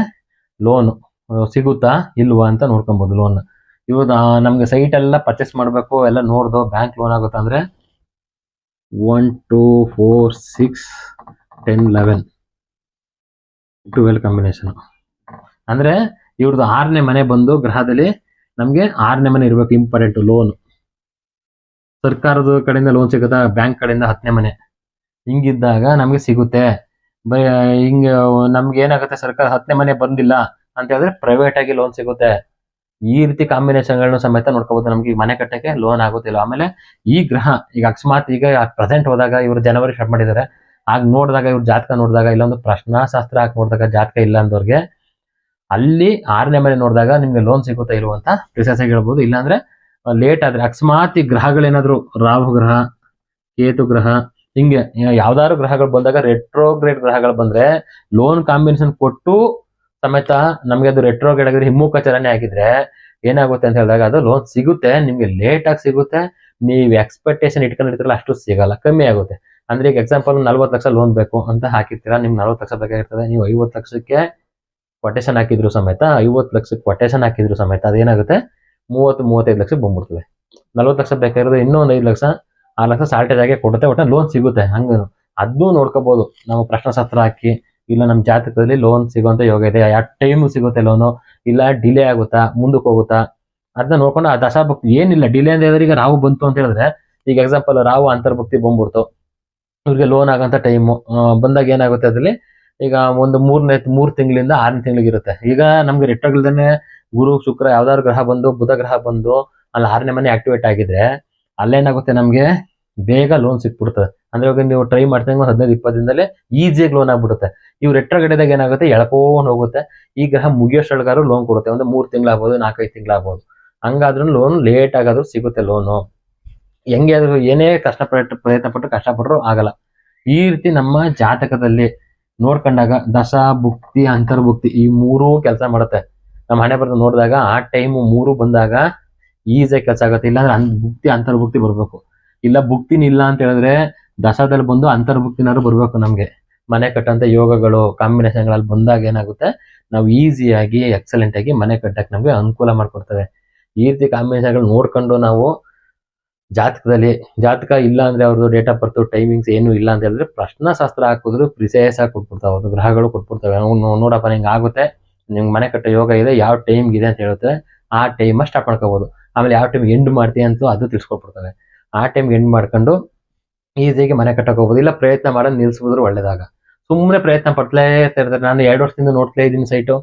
ಲೋನ್ ಸಿಗುತ್ತಾ ಇಲ್ವಾ ಅಂತ ನೋಡ್ಕೊಬಹುದು. ಲೋನ್ ಇವ್ರದ್ದು ನಮ್ಗೆ ಸೈಟ್ ಎಲ್ಲ ಪರ್ಚೇಸ್ ಮಾಡಬೇಕು ಎಲ್ಲ ನೋಡ್ದು ಬ್ಯಾಂಕ್ ಲೋನ್ ಆಗುತ್ತಾ ಅಂದ್ರೆ 1 2 4 6 10 11 12 ಕಾಂಬಿನೇಷನ್ ಅಂದ್ರೆ ಇವ್ರದ್ದು 6ನೇ ಮನೆ ಬಂದು ಗ್ರಹದಲ್ಲಿ ನಮ್ಗೆ 6ನೇ ಮನೆ ಇರ್ಬೇಕು ಇಂಪಾರ್ಟೆಂಟ್. ಲೋನ್ ಸರ್ಕಾರದ ಕಡೆಯಿಂದ ಲೋನ್ ಸಿಗುತ್ತಾ, ಬ್ಯಾಂಕ್ ಕಡೆಯಿಂದ 10ನೇ ಮನೆ, ಹಿಂಗಿದ್ದಾಗ ನಮ್ಗೆ ಸಿಗುತ್ತೆ. ಹಿಂಗ ನಮ್ಗೆ ಏನಾಗುತ್ತೆ, ಸರ್ಕಾರ 10ನೇ ಮನೆ ಬಂದಿಲ್ಲ ಅಂತ ಹೇಳಿದ್ರೆ ಪ್ರೈವೇಟ್ ಆಗಿ ಲೋನ್ ಸಿಗುತ್ತೆ. ಈ ರೀತಿ ಕಾಂಬಿನೇಷನ್ಗಳನ್ನ ಸಮೇತ ನೋಡ್ಕೋಬಹುದು. ನಮ್ಗೆ ಈ ಮನೆ ಕಟ್ಟಕ್ಕೆ ಲೋನ್ ಆಗುತ್ತಿಲ್ಲ. ಆಮೇಲೆ ಈ ಗ್ರಹ ಈಗ ಅಕಸ್ಮಾತ್ ಈಗ ಪ್ರೆಸೆಂಟ್ ಹೋದಾಗ ಇವರು ಜನವರಿ ಸ್ಟಾರ್ಟ್ ಮಾಡಿದ್ದಾರೆ, ಆಗ ನೋಡಿದಾಗ ಇವ್ರ ಜಾತಕ ನೋಡಿದಾಗ ಇಲ್ಲೊಂದು ಪ್ರಶ್ನಾಶಾಸ್ತ್ರ ಹಾಕಿ ನೋಡಿದಾಗ ಜಾತಕ ಇಲ್ಲ ಅಂದವ್ರಿಗೆ ಅಲ್ಲಿ 6ನೇ ಮನೆ ನೋಡಿದಾಗ ನಿಮ್ಗೆ ಲೋನ್ ಸಿಗುತ್ತಾ ಇಲ್ವ ಅಂತ ಪ್ರಿಸೈಸ್ ಆಗಿ ಹೇಳ್ಬೋದು. ಇಲ್ಲಾಂದ್ರೆ ಲೇಟ್ ಆದ್ರೆ ಅಕಸ್ಮಾತ್ ಈ ಗ್ರಹಗಳೇನಾದ್ರು ರಾಹು ಗ್ರಹ, ಕೇತು ಗ್ರಹ, ಹಿಂಗೆ ಯಾವ್ದಾದ್ರು ಗ್ರಹಗಳು ಬಂದಾಗ ರೆಟ್ರೋಗ್ರೇಡ್ ಗ್ರಹಗಳು ಬಂದ್ರೆ ಲೋನ್ ಕಾಂಬಿನೇಷನ್ ಕೊಟ್ಟು ಸಮೇತ ನಮ್ಗೆ ಅದು ರೆಟ್ರೋಗ್ರೇಡ್ ಆಗಿದ್ರೆ ಹಿಮ್ಮುಖಚಲನೆ ಆಗಿದ್ರೆ ಏನಾಗುತ್ತೆ ಅಂತ ಹೇಳಿದಾಗ ಅದು ಲೋನ್ ಸಿಗುತ್ತೆ, ನಿಮ್ಗೆ ಲೇಟ್ ಆಗಿ ಸಿಗುತ್ತೆ. ನೀವು ಎಕ್ಸ್ಪೆಕ್ಟೇಷನ್ ಇಟ್ಕೊಂಡಿರ್ತೀರಲ್ಲ ಅಷ್ಟು ಸಿಗಲ್ಲ, ಕಮ್ಮಿ ಆಗುತ್ತೆ. ಅಂದ್ರೆ ಈಗ ಎಕ್ಸಾಂಪಲ್ 40 ಲಕ್ಷ ಲೋನ್ ಬೇಕು ಅಂತ ಹಾಕಿರ್ತೀರಾ, ನಿಮ್ಗೆ 40 ಲಕ್ಷ ಬೇಕಾಗಿರ್ತದೆ. ನೀವು 50 ಲಕ್ಷಕ್ಕೆ ಕೊಟೇಶನ್ ಹಾಕಿದ್ರು ಸಮೇತ 50 ಲಕ್ಷಕ್ಕೆ ಕೊಟೇಶನ್ ಹಾಕಿದ್ರು ಸಮೇತ ಅದೇನಾಗುತ್ತೆ 30-35 ಲಕ್ಷಕ್ಕೆ ಬಂದ್ಬಿಡ್ತದೆ. 40 ಲಕ್ಷ ಬೇಕಾಗಿರೋದು ಇನ್ನೂ ಒಂದು 5 ಲಕ್ಷ 6 ಲಕ್ಷ ಸಾಲ್ಟೇಜ್ ಆಗಿ ಕೊಡುತ್ತೆ, ಒಟ್ಟು ಲೋನ್ ಸಿಗುತ್ತೆ. ಹಂಗ ಅದನ್ನೂ ನೋಡ್ಕೋಬಹುದು ನಾವು ಪ್ರಶ್ನಾಶಾಸ್ತ್ರ ಹಾಕಿ. ಇಲ್ಲ ನಮ್ಮ ಜಾತಕದಲ್ಲಿ ಲೋನ್ ಸಿಗುವಂತ ಯೋಗ ಇದೆ, ಯಾವ ಟೈಮ್ ಸಿಗುತ್ತೆ ಲೋನು, ಇಲ್ಲ ಡಿಲೇ ಆಗುತ್ತಾ ಮುಂದಕ್ಕೆ ಹೋಗುತ್ತಾ ಅದನ್ನ ನೋಡ್ಕೊಂಡು ಆ ದಶಾಭಕ್ತಿ ಏನಿಲ್ಲ ಡಿಲೇ ಅಂತ ಹೇಳಿದ್ರೆ ಈಗ ರಾಹು ಬಂತು ಅಂತ ಹೇಳಿದ್ರೆ ಈಗ ಎಕ್ಸಾಂಪಲ್ ರಾಹು ಅಂತರ್ಭಕ್ತಿ ಬಂದ್ಬಿಡ್ತು, ಇವ್ರಿಗೆ ಲೋನ್ ಆಗಂತ ಟೈಮು ಬಂದಾಗ ಏನಾಗುತ್ತೆ ಅದ್ರಲ್ಲಿ ಈಗ ಒಂದು 3 ತಿಂಗಳಿಂದ 6ನೇ ತಿಂಗಳಿಗೆ ಇರುತ್ತೆ. ಈಗ ನಮ್ಗೆ ರೆಟ್ರೋಗ್ರಲ್ದನೆ ಗುರು ಶುಕ್ರ ಯಾವ್ದಾದ್ರು ಗ್ರಹ ಬಂದು ಬುಧ ಗ್ರಹ ಬಂದು ಅಲ್ಲಿ 6ನೇ ಮನೆ ಆಕ್ಟಿವೇಟ್ ಆಗಿದ್ರೆ ಅಲ್ಲೇನಾಗುತ್ತೆ ನಮ್ಗೆ ಬೇಗ ಲೋನ್ ಸಿಕ್ಬಿಡ್ತದೆ. ಅಂದ್ರೆ ಇವಾಗ ನೀವು ಟ್ರೈ ಮಾಡ್ತಂಗೆ 15-20 ದಿನದಲ್ಲೇ ಈಸಿಯಾಗಿ ಲೋನ್ ಆಗ್ಬಿಡುತ್ತೆ. ಇವು ರೆಟ್ರೋಗ್ರೇಡ್ದಾಗ ಏನಾಗುತ್ತೆ ಎಳ್ಕೊಂಡು ಹೋಗುತ್ತೆ. ಈ ಗ್ರಹ ಮುಗಿಯೋಷ್ಟೊಳಗಾರು ಲೋನ್ ಕೊಡುತ್ತೆ, ಒಂದು 3 ತಿಂಗಳಾಗ್ಬೋದು 4-5 ತಿಂಗಳಾಗ್ಬೋದು. ಹಂಗಾದ್ರೂ ಲೋನ್ ಲೇಟ್ ಆಗಾದ್ರೂ ಸಿಗುತ್ತೆ ಲೋನು. ಹೆಂಗೆ ಆದ್ರೂ ಏನೇ ಪ್ರಯತ್ನ ಪಟ್ಟು ಕಷ್ಟಪಟ್ಟರು ಆಗಲ್ಲ. ಈ ರೀತಿ ನಮ್ಮ ಜಾತಕದಲ್ಲಿ ನೋಡ್ಕೊಂಡಾಗ ದಶಾ ಭುಕ್ತಿ ಅಂತರ್ಭುಕ್ತಿ ಈ 3 ಕೆಲಸ ಮಾಡುತ್ತೆ. ನಮ್ಮ ಹಣೆ ಬರೆದು ನೋಡಿದಾಗ ಆ ಟೈಮು 3 ಬಂದಾಗ ಈಸಿಯಾಗಿ ಕೆಲಸ ಆಗುತ್ತೆ. ಇಲ್ಲಾಂದ್ರೆ ಭುಕ್ತಿ ಅಂತರ್ಭುಕ್ತಿ ಬರ್ಬೇಕು. ಇಲ್ಲ ಭುಕ್ತಿನ ಇಲ್ಲ ಅಂತ ಹೇಳಿದ್ರೆ ದಶಾದಲ್ಲಿ ಬಂದು ಅಂತರ್ಭುಕ್ತಿನಾದ್ರು ಬರ್ಬೇಕು. ನಮ್ಗೆ ಮನೆ ಕಟ್ಟಂತ ಯೋಗಗಳು ಕಾಂಬಿನೇಷನ್ಗಳಲ್ಲಿ ಬಂದಾಗ ಏನಾಗುತ್ತೆ ನಾವು ಈಸಿಯಾಗಿ ಎಕ್ಸಲೆಂಟ್ ಆಗಿ ಮನೆ ಕಟ್ಟಕ್ಕೆ ನಮ್ಗೆ ಅನುಕೂಲ ಮಾಡ್ಕೊಡ್ತವೆ. ಈ ರೀತಿ ಕಾಂಬಿನೇಷನ್ಗಳು ನೋಡ್ಕೊಂಡು ನಾವು ಜಾತಕದಲ್ಲಿ ಜಾತಕ ಇಲ್ಲ ಅಂದ್ರೆ ಅವ್ರದ್ದು ಡೇಟ್ ಆಫ್ ಬರ್ತ್ ಟೈಮಿಂಗ್ಸ್ ಏನು ಇಲ್ಲ ಅಂತ ಹೇಳಿದ್ರೆ ಪ್ರಶ್ನಾಶಾಸ್ತ್ರ ಹಾಕಿದ್ರು ಪ್ರಿಸೈಸ್ ಆಗಿ ಕೊಟ್ಬಿಡ್ತಾವೆ, ಅವ್ರದ್ದು ಗ್ರಹಗಳು ಕೊಟ್ಬಿಡ್ತವೆ. ಅವ್ನು ನೋಡಪ್ಪ ನಿಂಗೆ ಆಗುತ್ತೆ, ನಿಮ್ಗೆ ಮನೆ ಕಟ್ಟೋ ಯೋಗ ಇದೆ, ಯಾವ ಟೈಮ್ಗೆ ಇದೆ ಅಂತ ಹೇಳುತ್ತೆ, ಆ ಟೈಮ್ ಸ್ಟಾರ್ಟ್ ಮಾಡ್ಕೋಬಹುದು. ಆಮೇಲೆ ಯಾವ ಟೈಮ್ ಎಂಡ್ ಮಾಡ್ತೀವಿ ಅಂತೂ ಅದು ತಿಳಿಸ್ಕೊಟ್ಬಿಡ್ತವೆ. ಆ ಟೈಮ್ಗೆ ಎಂಡ್ ಮಾಡ್ಕೊಂಡು ಈಸಿಯಾಗಿ ಮನೆ ಕಟ್ಟಕ್ಕೆ ಹೋಗ್ಬೋದು. ಇಲ್ಲ ಪ್ರಯತ್ನ ಮಾಡೋದು ನಿಲ್ಸ್ಬೋದ್ರು ಒಳ್ಳೇದಾಗ. ಸುಮ್ಮನೆ ಪ್ರಯತ್ನ ಪಡ್ತಲೇ ಇರ್ತಾರೆ. ನಾನು 2 ವರ್ಷದಿಂದ ನೋಡ್ತಾ ಇದ್ದೀನಿ ಸೈಟು,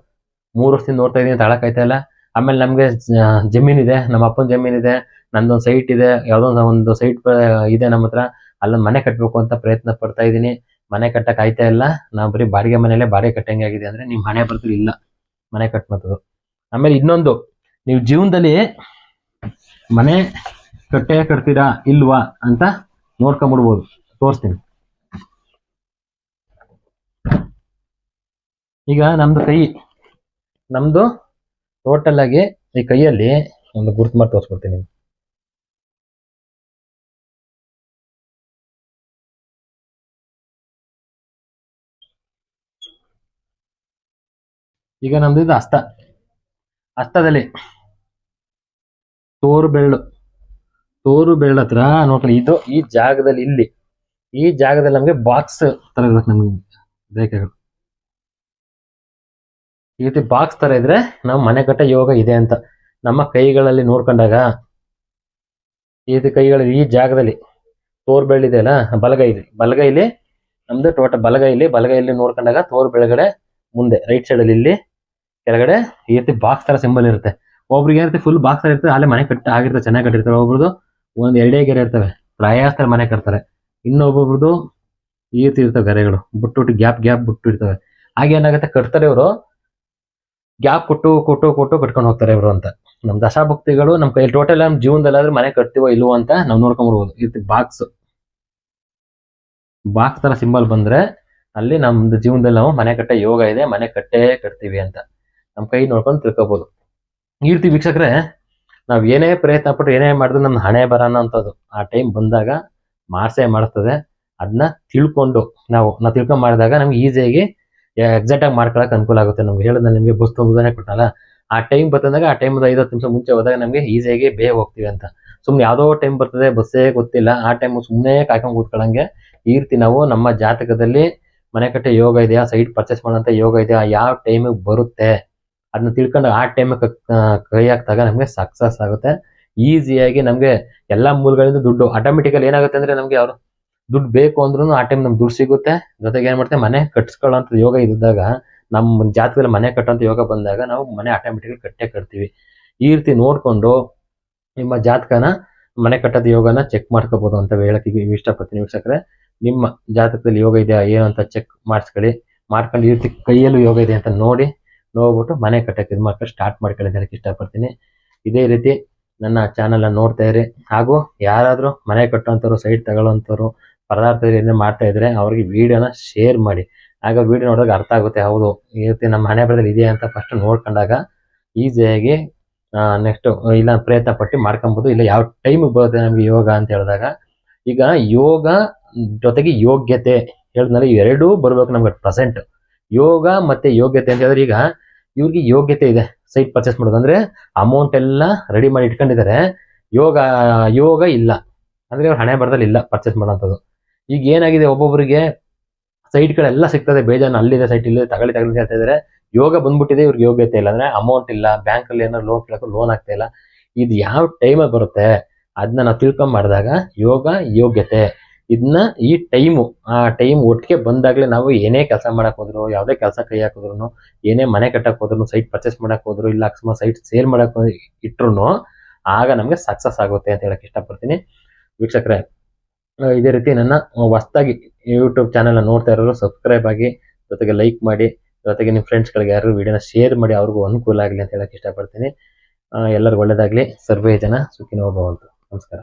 3 ವರ್ಷದಿಂದ ನೋಡ್ತಾ ಇದ್ದೀನಿ ತಗೊಳಕ್ಕಾಯ್ತಾ ಇಲ್ಲ. ಆಮೇಲೆ ನಮ್ಗೆ ಜಮೀನಿದೆ, ನಮ್ಮ ಅಪ್ಪನ ಜಮೀನಿದೆ, ನಂದೊಂದು ಸೈಟ್ ಇದೆ, ಯಾವುದೋ ಒಂದು ಸೈಟ್ ಇದೆ ನಮ್ಮ ಹತ್ರ, ಅಲ್ಲೊಂದು ಮನೆ ಕಟ್ಟಬೇಕು ಅಂತ ಪ್ರಯತ್ನ ಪಡ್ತಾ ಇದ್ದೀನಿ, ಮನೆ ಕಟ್ಟಕ್ಕೆ ಆಯ್ತಾ ಇಲ್ಲ. ನಾವು ಬರೀ ಬಾಡಿಗೆ ಮನೆಯಲ್ಲೇ ಬಾಡಿಗೆ ಕಟ್ಟಂಗೆ ಆಗಿದೆ ಅಂದ್ರೆ ನಿಮ್ಮ ಹಣೆ ಬರ್ತಿಲ್ಲ ಇಲ್ಲ ಮನೆ ಕಟ್ಟೋದು. ಆಮೇಲೆ ಇನ್ನೊಂದು, ನೀವು ಜೀವನದಲ್ಲಿ ಮನೆ ಕಟ್ತೀರಾ ಇಲ್ವಾ ಅಂತ ನೋಡ್ಕೊಂಡ್ಬಿಡ್ಬೋದು. ತೋರಿಸ್ತೀನಿ. ಈಗ ನಮ್ದು ಟೋಟಲ್ ಆಗಿ ಈ ಕೈಯಲ್ಲಿ ಒಂದು ಗುರುತು ಮಾಡಿ ತೋರಿಸ್ಕೊಡ್ತೀನಿ. ಈಗ ನಮ್ದು ಇದು ಹಸ್ತದಲ್ಲಿ ತೋರು ಬೆರಳು ಹತ್ರ ನೋಡ್ಕೊಳ್ಳಿ. ಇದು ಈ ಜಾಗದಲ್ಲಿ ಈ ಜಾಗದಲ್ಲಿ ನಮ್ಗೆ ಬಾಕ್ಸ್ ತರ ಇರುತ್ತೆ. ನಮ್ಗೆ ರೇಖೆಗಳು ಈ ರೀತಿ ಬಾಕ್ಸ್ ತರ ಇದ್ರೆ ನಾವು ಮನೆ ಕಟ್ಟ ಯೋಗ ಇದೆ ಅಂತ. ನಮ್ಮ ಕೈಗಳಲ್ಲಿ ನೋಡ್ಕೊಂಡಾಗ ಈ ರೀತಿ ಕೈಗಳಲ್ಲಿ ಈ ಜಾಗದಲ್ಲಿ ತೋರ್ ಬೆಳ್ಳಿದೆ ಅಲ್ಲ, ಬಲಗೈಲಿ ನಮ್ದು ಬಲಗೈಲಿ ನೋಡ್ಕೊಂಡಾಗ ತೋರ್ ಬೆಳಗಡೆ ಮುಂದೆ ರೈಟ್ ಸೈಡ್ ಅಲ್ಲಿ ಇಲ್ಲಿ ಕೆಳಗಡೆ ಈ ರೀತಿ ಬಾಕ್ಸ್ ತರ ಸಿಂಬಲ್ ಇರುತ್ತೆ. ಒಬ್ರಿಗೆ ಏನಿರುತ್ತೆ ಫುಲ್ ಬಾಕ್ಸ್ ತರ ಇರ್ತದೆ, ಅಲ್ಲೇ ಮನೆ ಆಗಿರ್ತದೆ, ಚೆನ್ನಾಗಿ ಕಟ್ಟಿರ್ತಾರೆ. ಒಬ್ರದ್ದು ಒಂದ್ ಎರಡೇ ಗೆರೆ ಇರ್ತವೆ, ಪ್ರಯಾಸದಲ್ಲಿ ಮನೆ ಕಟ್ತಾರೆ. ಇನ್ನೊಬ್ಬೊಬ್ರದ್ದು ಈ ರೀತಿ ಇರ್ತವೆ ಗೆರೆಗಳು, ಬಿಟ್ಟು ಗ್ಯಾಪ್ ಬಿಟ್ಟು ಇರ್ತವೆ. ಹಾಗೆ ಏನಾಗುತ್ತೆ, ಕಟ್ತಾರೆ ಇವರು, ಗ್ಯಾಪ್ ಕೊಟ್ಟು ಕಟ್ಕೊಂಡು ಹೋಗ್ತಾರೆ ಇವರು ಅಂತ. ನಮ್ ದಶಾಭಕ್ತಿಗಳು ನಮ್ ಕೈ ಟೋಟಲ್ ನಮ್ ಜೀವನದಲ್ಲಾದ್ರೂ ಮನೆ ಕಟ್ತೀವೋ ಇಲ್ವೋ ಅಂತ ನಾವು ನೋಡ್ಕೊಂಡ್ಬಿಡ್ಬೋದು. ಈ ರೀತಿ ಬಾಕ್ಸ್ ತರ ಸಿಂಬಲ್ ಬಂದ್ರೆ ಅಲ್ಲಿ ನಮ್ದು ಜೀವನದಲ್ಲಿ ನಾವು ಮನೆ ಕಟ್ಟೆ ಯೋಗ ಇದೆ, ಮನೆ ಕಟ್ತೀವಿ ಅಂತ ನಮ್ ಕೈ ನೋಡ್ಕೊಂಡು ತಿಳ್ಕೊಬಹುದು. ಈ ರೀತಿ ವೀಕ್ಷಕರೇ, ನಾವ್ ಏನೇ ಪ್ರಯತ್ನ ಪಟ್ಟು ಏನೇ ಮಾಡಿದ್ರು ನಮ್ ಹಣೆ ಬರೋಣ ಅಂತದ್ದು ಆ ಟೈಮ್ ಬಂದಾಗ ಮಾಡ್ತದೆ. ಅದನ್ನ ತಿಳ್ಕೊಂಡು ನಾವು ತಿಳ್ಕೊಂಡ್ ಮಾಡಿದಾಗ ನಮ್ಗೆ ಈಸಿಯಾಗಿ ಎಕ್ಸಾಕ್ಟ್ ಆಗಿ ಮಾಡ್ಕೊಳಕ್ ಅನುಕೂಲ ಆಗುತ್ತೆ. ನಮ್ಗೆ ಹೇಳಿದ್ರೆ ನಿಮ್ಗೆ ಬಸ್ ಉದಾಹರಣೆ ಕೊಟ್ಟಲ್ಲ, ಆ ಟೈಮ್ ಬರ್ತದಾಗ ಆ ಟೈಮ್ 50 ನಿಮಿಷ ಮುಂಚೆ ಹೋದಾಗ ನಮ್ಗೆ ಈಸಿಯಾಗಿ ಬೇಗ ಹೋಗ್ತೀವಿ ಅಂತ. ಸುಮ್ನೆ ಯಾವ್ದೋ ಟೈಮ್ ಬರ್ತದೆ, ಬಸ್ಸೇ ಗೊತ್ತಿಲ್ಲ, ಆ ಟೈಮ್ ಸುಮ್ಮನೆ ಕಾಯ್ಕೊಂಡು ಕೂತ್ಕೊಳ್ಳಂಗೆ ಈ ರೀತಿ ನಾವು ನಮ್ಮ ಜಾತಕದಲ್ಲಿ ಮನೆ ಕಟ್ಟೆ ಯೋಗ ಇದೆಯಾ, ಸೈಟ್ ಪರ್ಚೇಸ್ ಮಾಡೋಂಥ ಯೋಗ ಇದೆಯಾ, ಯಾವ ಟೈಮಿಗೆ ಬರುತ್ತೆ ಅದನ್ನ ತಿಳ್ಕೊಂಡು ಆ ಟೈಮ್ ಕೈ ಹಾಕ್ದಾಗ ನಮ್ಗೆ ಸಕ್ಸಸ್ ಆಗುತ್ತೆ. ಈಸಿಯಾಗಿ ನಮ್ಗೆ ಎಲ್ಲಾ ಮೂಲಗಳಿಂದ ದುಡ್ಡು ಆಟೋಮೆಟಿಕಲ್ ಏನಾಗುತ್ತೆ ಅಂದ್ರೆ, ನಮ್ಗೆ ಅವ್ರು ದುಡ್ಡು ಬೇಕು ಅಂದ್ರೂ ಆ ಟೈಮ್ ನಮ್ಗೆ ದುಡ್ಡು ಸಿಗುತ್ತೆ. ಜೊತೆಗೆ ಏನ್ ಮಾಡ್ತೇವೆ, ಮನೆ ಕಟ್ಸ್ಕೊಳ್ಳೋಂಥ ಯೋಗ ಇದ್ದಾಗ, ನಮ್ಮ ಜಾತಕದಲ್ಲಿ ಮನೆ ಕಟ್ಟೋಂಥ ಯೋಗ ಬಂದಾಗ ನಾವು ಮನೆ ಆಟೋಮೆಟಿಕಲಿ ಕಟ್ತೀವಿ. ಈ ರೀತಿ ನೋಡ್ಕೊಂಡು ನಿಮ್ಮ ಜಾತಕನ ಮನೆ ಕಟ್ಟೋದ ಯೋಗನ ಚೆಕ್ ಮಾಡ್ಕೋಬಹುದು ಅಂತ ಹೇಳಕ್ ಇಷ್ಟಪಡ್ತೀನಿ ವೀಕ್ಷಕರೇ. ನಿಮ್ಮ ಜಾತಕದಲ್ಲಿ ಯೋಗ ಇದೆಯಾ ಏನು ಅಂತ ಚೆಕ್ ಮಾಡ್ಕೊಂಡು ಈ ರೀತಿ ಕೈಯಲ್ಲೂ ಯೋಗ ಇದೆ ಅಂತ ನೋಡ್ಬಿಟ್ಟು ಮನೆ ಕಟ್ಟಕ್ಕೆ ಇದು ಮಾಡ್ಕೊಂಡು ಸ್ಟಾರ್ಟ್ ಮಾಡ್ಕೊಳ್ಳಿ ಅಂತ ಹೇಳಕ್ ಇಷ್ಟಪಡ್ತೀನಿ. ಇದೇ ರೀತಿ ನನ್ನ ಚಾನಲ್ ನೋಡ್ತಾ ಇರಿ. ಹಾಗೂ ಯಾರಾದ್ರೂ ಮನೆ ಕಟ್ಟುವಂಥವ್ರು, ಸೈಟ್ ತಗೊಳ್ಳೋಂಥವ್ರು, ಪರದಾರ್ಥದಲ್ಲಿ ಏನೇ ಮಾಡ್ತಾ ಇದ್ರೆ ಅವ್ರಿಗೆ ವಿಡಿಯೋನ ಶೇರ್ ಮಾಡಿ. ಆಗ ವಿಡಿಯೋ ನೋಡಿದಾಗ ಅರ್ಥ ಆಗುತ್ತೆ, ಹೌದು ಈ ರೀತಿ ನಮ್ಮ ಹಣೆ ಬರದಲ್ಲಿ ಇದೆ ಅಂತ ಫಸ್ಟ್ ನೋಡ್ಕೊಂಡಾಗ ಈಸಿಯಾಗಿ ನೆಕ್ಸ್ಟ್ ಇಲ್ಲ ಪ್ರಯತ್ನ ಪಟ್ಟು ಮಾಡ್ಕೊಬೋದು. ಇಲ್ಲ ಯಾವ ಟೈಮಿಗೆ ಬರುತ್ತೆ ನಮ್ಗೆ ಯೋಗ ಅಂತ ಹೇಳಿದಾಗ, ಈಗ ಯೋಗ ಜೊತೆಗೆ ಯೋಗ್ಯತೆ ಹೇಳಿದ್ಮೇಲೆ ಇವೆರಡೂ ಬರ್ಬೇಕು ನಮ್ಗೆ. ಪ್ರೆಸೆಂಟ್ ಯೋಗ ಮತ್ತೆ ಯೋಗ್ಯತೆ ಅಂತ ಹೇಳಿದ್ರೆ, ಈಗ ಇವ್ರಿಗೆ ಯೋಗ್ಯತೆ ಇದೆ ಸೈಟ್ ಪರ್ಚೇಸ್ ಮಾಡೋದು, ಅಂದ್ರೆ ಅಮೌಂಟ್ ಎಲ್ಲ ರೆಡಿ ಮಾಡಿ ಇಟ್ಕೊಂಡಿದ್ದಾರೆ, ಯೋಗ ಇಲ್ಲ ಅಂದ್ರೆ ಅವ್ರ ಹಣೆ ಬರದಲ್ಲಿ ಇಲ್ಲ ಪರ್ಚೇಸ್ ಮಾಡೋಂಥದ್ದು. ಈಗ ಏನಾಗಿದೆ, ಒಬ್ಬೊಬ್ಬರಿಗೆ ಸೈಟ್ಗಳೆಲ್ಲ ಸಿಗ್ತದೆ, ಬೇಜಾನ ಅಲ್ಲಿದೆ ಸೈಟ್ ಇಲ್ಲಿ ತಗೊಳ್ಳಿ ಅಂತ ಹೇಳ್ತಾ ಇದಾರೆ, ಯೋಗ ಬಂದ್ಬಿಟ್ಟಿದೆ, ಇವ್ರಿಗೆ ಯೋಗ್ಯತೆ ಇಲ್ಲ, ಅಂದ್ರೆ ಅಮೌಂಟ್ ಇಲ್ಲ, ಬ್ಯಾಂಕ್ ಅಲ್ಲಿ ಏನಾದ್ರು ಲೋನ್ ಕೇಳಕ್ಕೆ ಲೋನ್ ಆಗ್ತಾ ಇಲ್ಲ. ಇದು ಯಾವ ಟೈಮಲ್ಲಿ ಬರುತ್ತೆ ಅದನ್ನ ನಾವು ತಿಳ್ಕೊಂಡ್ ಮಾಡಿದಾಗ ಯೋಗ್ಯತೆ ಇದನ್ನ ಈ ಆ ಟೈಮ್ ಒಟ್ಟಿಗೆ ಬಂದಾಗ್ಲೇ ನಾವು ಏನೇ ಕೆಲಸ ಮಾಡಕ್ ಹೋದ್ರು, ಯಾವುದೇ ಕೆಲಸ ಕೈ ಹಾಕಿದ್ರು, ಏನೇ ಮನೆ ಕಟ್ಟಕ್ ಹೋದ್ರು, ಸೈಟ್ ಪರ್ಚೇಸ್ ಮಾಡಕ್ ಹೋದ್ರು, ಇಲ್ಲ ಅಕಸ್ಮಾತ್ ಸೈಟ್ ಸೇಲ್ ಮಾಡಕ್ ಇಟ್ರು ಆಗ ನಮ್ಗೆ ಸಕ್ಸಸ್ ಆಗುತ್ತೆ ಅಂತ ಹೇಳಕ್ ಇಷ್ಟಪಡ್ತೀನಿ ವೀಕ್ಷಕರೇ. ಇದೇ ರೀತಿ ನನ್ನ ಹೊಸದಾಗಿ ಯೂಟ್ಯೂಬ್ ಚಾನೆಲ್ ನೋಡ್ತಾ ಇರೋರು ಸಬ್ಸ್ಕ್ರೈಬ್ ಆಗಿ, ಜೊತೆಗೆ ಲೈಕ್ ಮಾಡಿ, ಜೊತೆಗೆ ನಿಮ್ಮ ಫ್ರೆಂಡ್ಸ್ಗಳಿಗೆ ಯಾರು ವಿಡಿಯೋನ ಶೇರ್ ಮಾಡಿ, ಅವ್ರಿಗೂ ಅನುಕೂಲ ಆಗಲಿ ಅಂತ ಹೇಳಕ್ ಇಷ್ಟಪಡ್ತೀನಿ. ಎಲ್ಲರಿಗೂ ಒಳ್ಳೇದಾಗ್ಲಿ. ಸರ್ವೇ ಜನ ಸುಖಿನೋ ಭವಂತು. ನಮಸ್ಕಾರ.